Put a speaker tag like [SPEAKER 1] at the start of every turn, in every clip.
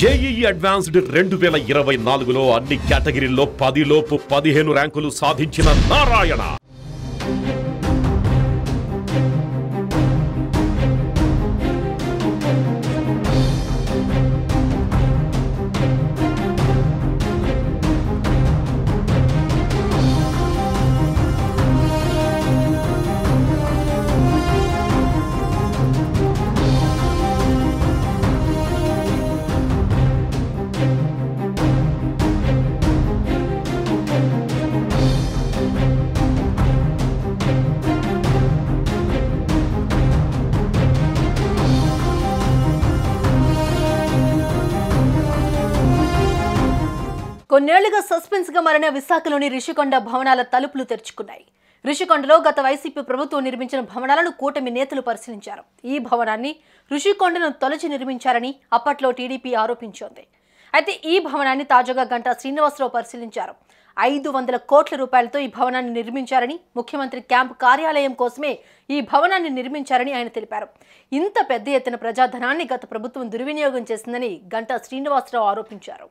[SPEAKER 1] JEE advanced 2024లో అన్ని కేటగిరీల్లో 10 లోపు 15 ర్యాంకులు సాధించిన నారాయణ.
[SPEAKER 2] కొన్నేళ్లుగా సస్పెన్స్ గా మారిన విశాఖలోని రిషికొండ భవనాల తలుపులు తెరుచుకున్నాయి. రిషికొండలో గత వైసీపీ ప్రభుత్వం నిర్మించిన భవనాలను కూటమి నేతలు పరిశీలించారు. ఈ భవనాన్ని రిషికొండను తొలచి నిర్మించారని అప్పట్లో టీడీపీ ఆరోపించింది. అయితే ఈ భవనాన్ని తాజాగా గంటా శ్రీనివాసరావు పరిశీలించారు. 500 కోట్ల రూపాయలతో ఈ భవనాన్ని నిర్మించారని, ముఖ్యమంత్రి క్యాంప్ కార్యాలయం కోసమే ఈ భవనాన్ని నిర్మించారని ఆయన తెలిపారు. ఇంత పెద్ద ఎత్తున ప్రజాధనాన్ని గత ప్రభుత్వం దుర్వినియోగం చేసిందని గంటా శ్రీనివాసరావు ఆరోపించారు.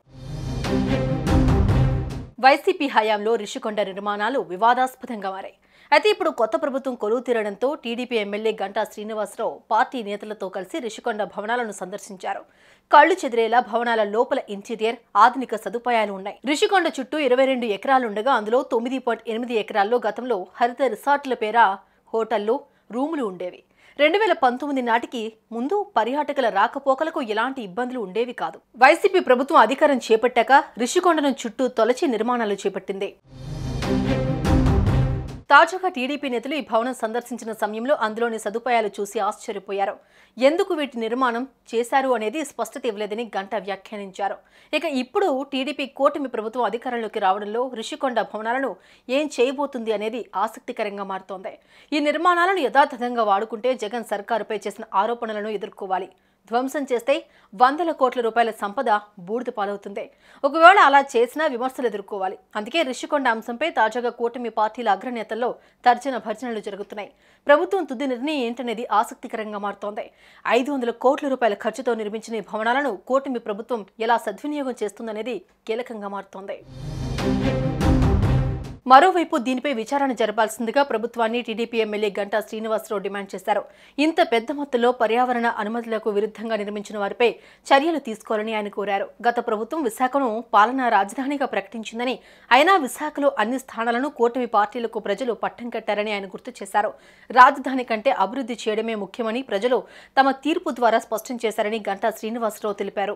[SPEAKER 2] వైసీపీ హయాంలో రిషికొండ నిర్మాణాలు వివాదాస్పదంగా మారాయి. అయితే ఇప్పుడు కొత్త ప్రభుత్వం కొలువు తీరడంతో టీడీపీ ఎమ్మెల్యే గంటా శ్రీనివాసరావు పార్టీ నేతలతో కలిసి రిషికొండ భవనాలను సందర్శించారు. కళ్లు చెదిరేలా భవనాల లోపల ఇంటీరియర్, ఆధునిక సదుపాయాలు ఉన్నాయి. రిషికొండ చుట్టూ 22 ఎకరాలుండగా అందులో 9.8 ఎకరాల్లో గతంలో హరిత రిసార్టుల పేర హోటళ్లు, రూములు ఉండేవి. 2019 నాటికి ముందు పర్యాటకుల రాకపోకలకు ఎలాంటి ఇబ్బందులు ఉండేవి కాదు. వైసీపీ ప్రభుత్వం అధికారం చేపట్టాక రిషికొండను చుట్టూ తొలచి నిర్మాణాలు చేపట్టింది. తాజాగా టీడీపీ నేతలు ఈ భవనం సందర్శించిన సమయంలో అందులోని సదుపాయాలు చూసి ఆశ్చర్యపోయారు. ఎందుకు వీటి నిర్మాణం చేశారు అనేది స్పష్టత ఇవ్వలేదని గంటా వ్యాఖ్యానించారు. ఇక ఇప్పుడు టీడీపీ కూటమి ప్రభుత్వం అధికారంలోకి రావడంలో రిషికొండ భవనాలను ఏం చేయబోతుంది అనేది ఆసక్తికరంగా మారుతోంది. ఈ నిర్మాణాలను యథాతథంగా వాడుకుంటే జగన్ సర్కారుపై చేసిన ఆరోపణలను ఎదుర్కోవాలి. ధ్వంసం చేస్తే 100 కోట్ల రూపాయల సంపద బూడిద పాలవుతుంది. ఒకవేళ అలా చేసినా విమర్శలు ఎదుర్కోవాలి. అందుకే రిషికొండ అంశంపై తాజాగా కూటమి పార్టీల అగ్రనేతల్లో తర్జన భర్జనలు జరుగుతున్నాయి. ప్రభుత్వం తుది నిర్ణయం ఏంటనేది ఆసక్తికరంగా మారుతోంది. 500 కోట్ల రూపాయల ఖర్చుతో నిర్మించిన ఈ భవనాలను కూటమి ప్రభుత్వం ఎలా సద్వినియోగం చేస్తుందనేది కీలకంగా మారుతోంది. మరోవైపు దీనిపై విచారణ జరపాల్సిందిగా ప్రభుత్వాన్ని టీడీపీ ఎమ్మెల్యే గంటా శ్రీనివాసరావు డిమాండ్ చేశారు. ఇంత పెద్ద మొత్తంలో పర్యావరణ అనుమతులకు విరుద్ధంగా నిర్మించిన వారిపై చర్యలు తీసుకోవాలని ఆయన కోరారు. గత ప్రభుత్వం విశాఖను పాలనా రాజధానిగా ప్రకటించిందని, అయినా విశాఖలో అన్ని స్థానాలను కూటమి పార్టీలకు ప్రజలు పట్టం కట్టారని ఆయన గుర్తు చేశారు. రాజధాని కంటే అభివృద్ధి చేయడమే ముఖ్యమని ప్రజలు తమ తీర్పు ద్వారా స్పష్టం చేశారని గంటా శ్రీనివాసరావు తెలిపారు.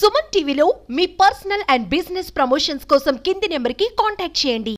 [SPEAKER 3] సుమన్ టీవీలో మీ పర్సనల్ అండ్ బిజినెస్ ప్రమోషన్స్ కోసం కింది నెంబర్కి కాంటాక్ట్ చేయండి.